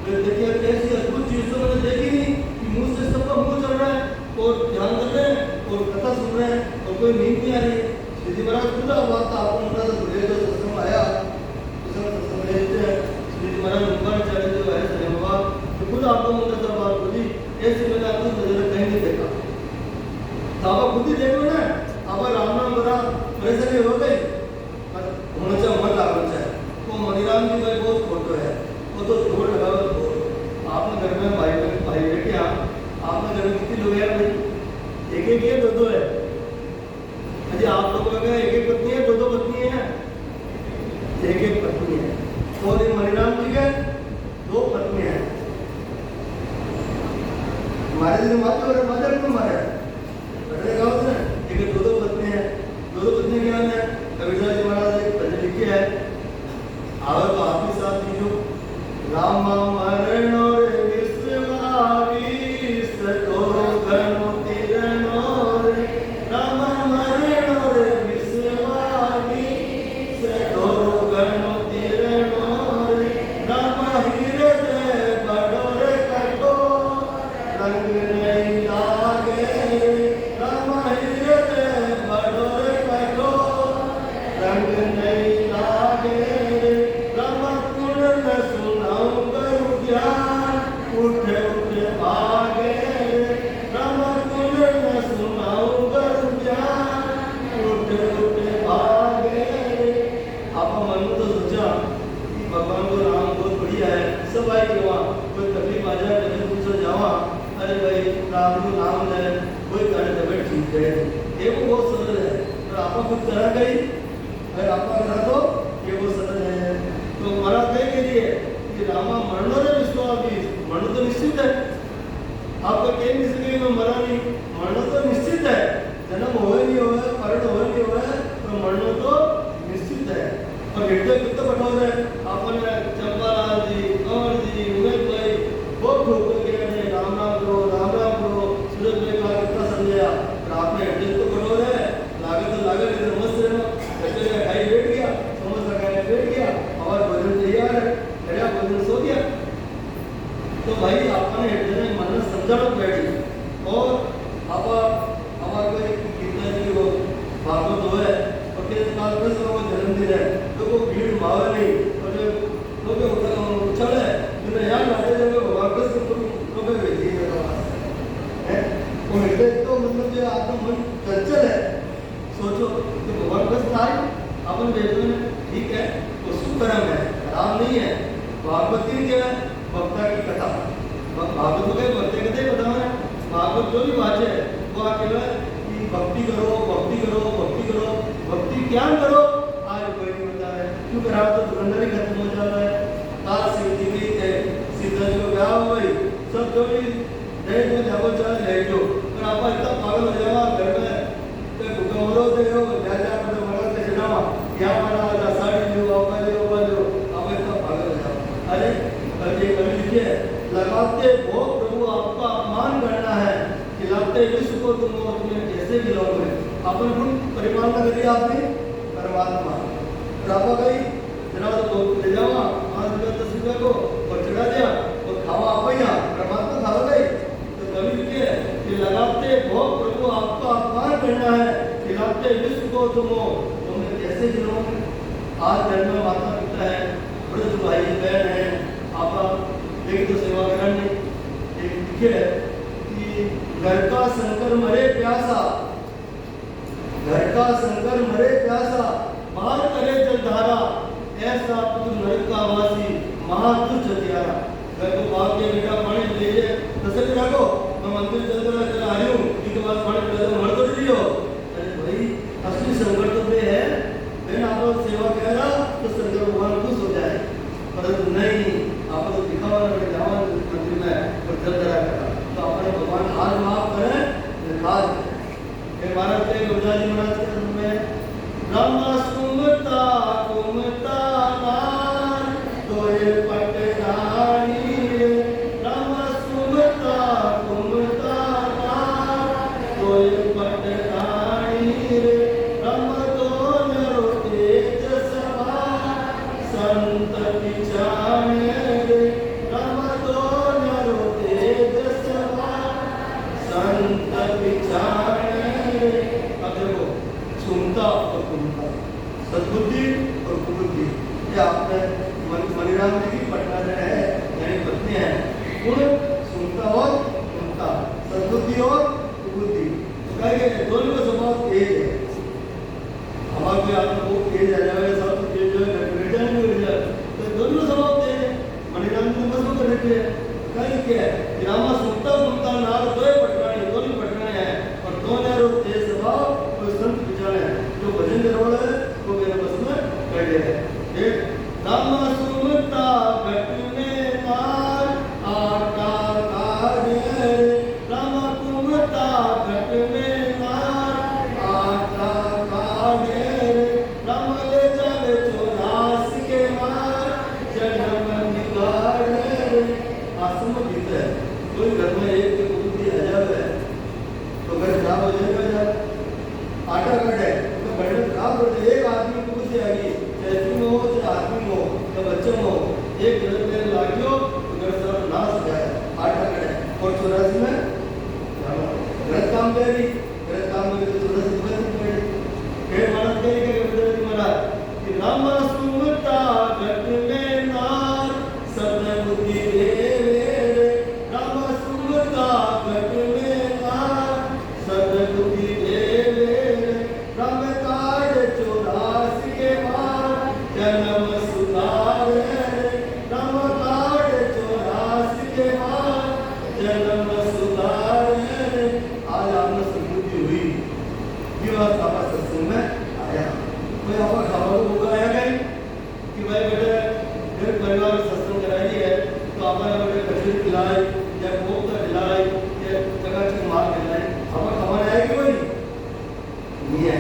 Speaker 1: फिर देखिए कैसी अद्भुत चीज तो मैंने देखी नहीं कि मुंह से सबका मुंह चल रहा है और ध्यान कर रहे हैं और कथा सुन रहे हैं और कोई नींद नहीं आ रही है। श्री जी महाराज खुद बात था आपको उनका जो सत्संग आया, सत्संग श्री जी महाराज मुंबई चले जो है सलेमाबाद, तो खुद आपको उनका बात बोली, ऐसे मैंने आपको नजर कहीं नहीं देखा। तो आप खुद ही देखो ना, आप राम नाम बना परेशानी हो गई, पर होना चाहिए मन लागना चाहिए। वो मणिराम जी भाई बहुत फोटो है, वो तो जोड़ लगा हुआ। आपने घर में भाई बेटे आपने घर में कितनी लोग हैं भाई? एक है, दो है। अजी आप लोगों का एक पत्नी है, दो पत्नी है, एक पत्नी है। और ये मणिराम जी के 2 पत्नी है। हमारे दिन माधर को मारे गाँव से एक 2 पत्नी है। 2 पत्नी क्या है? कबीरदास जी महाराज एक भजन लिखे है, आवे तो आप ही साथ लीजो। राम मरण रे विश्वास तो घनो तीरनो रे, राम मरण रे विश्वास तो घनो तीरनो रे, राम हृदय बड़ो रे कटो रंग नहीं लागे, राम हृदय बड़ो रे कटो रंग नहीं लागे, राम कुंडल सुनाऊं करूं ज्ञान उठे उठे भागे, राम कुंडल सुनाऊं करूं ज्ञान उठे उठे भागे। आप मन में तो सोचा भगवान को नाम बहुत बढ़िया है, सब आई के वहाँ कोई तकलीफ आ जाए कभी पूछो जावा, अरे भाई राम को नाम ले, कोई करे तबियत ठीक है, ये वो बहुत सरल है। पर आपको कुछ करा गई, अगर आपका करा तो ये वो सरल है। तो हमारा कह के लिए कि रामा मरणों ने विश्वास भी मरण तो निश्चित है, आपका कह नहीं सके मैं मरा नहीं, मरण तो निश्चित है, जन्म हो नहीं हो मरण हो नहीं हो, तो मरण तो निश्चित है। और हृदय कितना कठोर है, आपने चंपालाल जी, कंवर जी, उमेश भाई बहुत ठोकर के राम राम करो, सूरज भाई का कितना समझाया, पर आपने हृदय तो कठोर है, लागे इधर मस्त रहना, बच्चे का खाई बैठ गया, समझ लगाने बैठ गया, और भोजन तैयार है, गया भोजन सो गया। तो भाई आपने हृदय में मन समझाना बैठी। और आप हमारे कोई कितना जी वो भागवत हो है और के काल में वो जन्मदिन है, तो वो भीड़ मावे नहीं और लोग उछल है, तो यार लाते जब भगवान कृष्ण लोग भेजिए है, वो हृदय तो मतलब जो आपका मन चंचल है, सोचो कि भगवान कृष्ण आए अपन भेजो में, ठीक है, वो सुकर्म है, राम नहीं है। भागवती क्या है? भक्ता की कथा, भागवत के भक्ति कथे बताओ है, भागवत जो भी वाचे है वो अकेला कि भक्ति करो, भक्ति करो, भक्ति करो, भक्ति क्या करो, आज कोई नहीं बता है, क्यों करा तो दुकानदार ही खत्म हो जाता है। तार शिव जी की सीधा जो ब्याह हो गई, सब जो भी दहेज में जाओ चाहे ले जो, पर आप इतना पागल हो जाओ घर में, तो भूखा मरो दे हो, जा पर मरा के चढ़ावा, क्या बना लगा साड़ी लो, आपा लो, आप इतना पागल हो जाओ। अरे ये कवि लिखे लगाते वो प्रभु आपका अपमान करना है, खिलाते विश्व को तुम तुम्हें कैसे खिलाओगे। अपन गुण परिपालन करिए आपने परमात्मा रापा गई जरा तो ले जावा 5 रुपये 10 रुपये को और चढ़ा दिया और खावा आप परमात्मा खावा गई। तो कवि लिखे कि लगाते वो प्रभु आपका अपमान करना है, खिलाते विश्व को तुम्हें कैसे खिलाओगे। आज घर में माता पिता है, वृद्ध भाई बहन है, आप एक तो सेवा करने एक लिखे कि घर का शंकर मरे प्यासा, घर का शंकर मरे प्यासा, पार करे जलधारा, ऐसा पुत्र नरक का वासी महादुष्ट हत्यारा। घर को बाप के बेटा पानी ले जाए तसली रखो, मैं मंदिर चल रहा चला आ रही हूँ, पास मण तो लियो। अरे भाई असली संकट तो पे है, मैं आप सेवा कह रहा तो शंकर भगवान खुश हो जाए, परंतु नहीं, आप तो दिखावा लगे जावा मंदिर में और जल जला करा तो अपने भगवान हार माफ करें खास ये महाराज के गुरुदास जी महाराज के रूप में राम सुमता कुमता नार तोय पटदानी रे राम सुमता कुमता नार तोय पटदानी रे राम तो नरो तेज सभा संत पिछाने रे राम तो नरो तेज सभा संत पिछाने रे। अब देखो सुनता और कुमता, सद्बुद्धि और कुबुद्धि, ये आपने मणिराम जी की पटना में है यानी पत्नी है। गुण सुनता और कुमता, सद्बुद्धि और कुबुद्धि, कहेंगे दोनों का स्वभाव तेज है। हमारे कोई आपको तेज आ जाए सब तेज जो है रिटर्न भी हो जाए तो दोनों का स्वभाव तेज है। मणिराम जी ने मजबूत कर रखे हैं, कहेंगे क्या है रामा सुनता कुमता नार दो पटरानी, दोनों पटरानी है और दो नैरो तेज स्वभाव संत विचार है जो भजन जरूर है वो मेरे बस में कर ले है। राम सुमता घट में नार आका कारे राम कुमता घट में नार आका कारे राम ले जावे 84 के मार जन्म निकाले। आश्रम गीत है, कोई घर में एक कुबुद्धि आ जावे तो घर खराब हो जाएगा। आटा कट है तो बड़े खराब हो जाए, एक आदमी को से आ गई चाहे तुम हो चाहे आदमी हो या बच्चे हो, एक गलत में लागियो तो घर सारा नाश हो जाए। आटा कट है और 84 में गलत काम करी, गलत काम में तो 84 में करी के मानत के गुरुदेव महाराज कि राम सुमता घट में नार सद बुद्धि देवे राम सुमता घट में नार सद बुद्धि देवे राम काज 84 के मार जन्म सुधारे राम काज 84 के मार जन्म सुधारे। आज आपने सद्बुद्धि हुई ये बात आपका सत्संग में आया, कोई आपका खबर को बुक आया गई कि भाई बेटे घर परिवार में सत्संग कराई है तो आपने बेटे कचरी खिलाई या कोफ्ता खिलाई या चकाचक मार खिलाई, आपका खबर आया कि कोई नहीं है।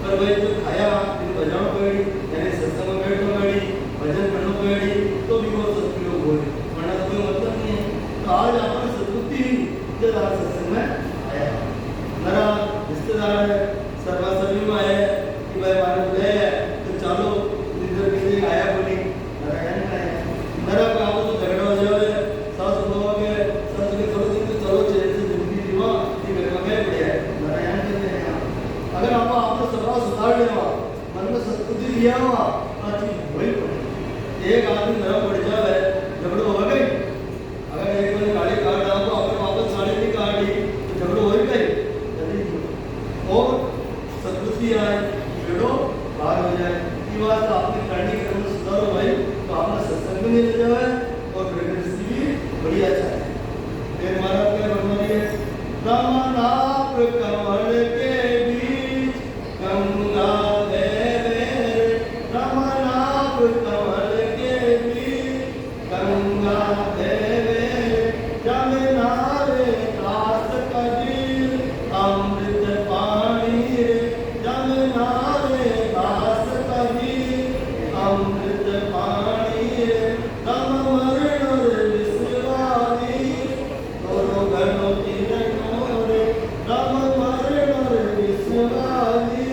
Speaker 1: पर भाई जो खाया फिर बजाना पड़ी यानी सत्संग में बैठना पड़ी भजन करना पड़ी तो भी वो सत्प्रयोग हो वरना तो कोई मतलब नहीं है। तो आज आपने सद्बुद्धि जब आज सत्संग में आया, मेरा रिश्तेदार है सर्वा सभी में आए कि भाई मारे बुलाए है तो चलो इधर किसी आया बोली नारायण आया मेरा को आपस में झगड़ा हो जाए सास बहू के सास के थोड़े दिन तो चलो चले से जिंदगी जीवा ये घर में गए पड़े है नारायण कहते हैं। अगर आपने स्वभाव सुधार लेवा मन में सद्बुद्धि लिया हुआ तो चीज वही पड़े। एक आदमी नरम पड़ जाए झगड़ो हो गई, अगर एक बार गाड़ी काट रहा तो अपने वापस गाड़ी नहीं काट ली तो झगड़ो हो गई और सद्बुद्धि आए झगड़ो बाहर हो जाए। ये बात आपने करनी क्रम सुधारो भाई तो आपने सत्संग में ले जाए और प्रेगनेंसी भी बढ़िया चाहिए। फिर महाराज के भगवान है रामनाथ कमल के बीच गंगा देवे रामनाथ कमल के बीच गंगा देवे जमुना रे दास कबीर अमृत पानी रे जमुना रे दास कबीर अमृत पानी रे राम मरण रे विश्वानी दोनों घरों की रे राम मरण रे विश्वानी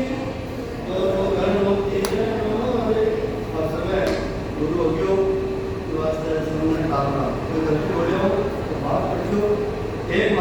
Speaker 1: दोनों घरों की रे। और समय गुरु हो गयो वास्ते समझ कामना कोई गलती हो तो बात कर लो एक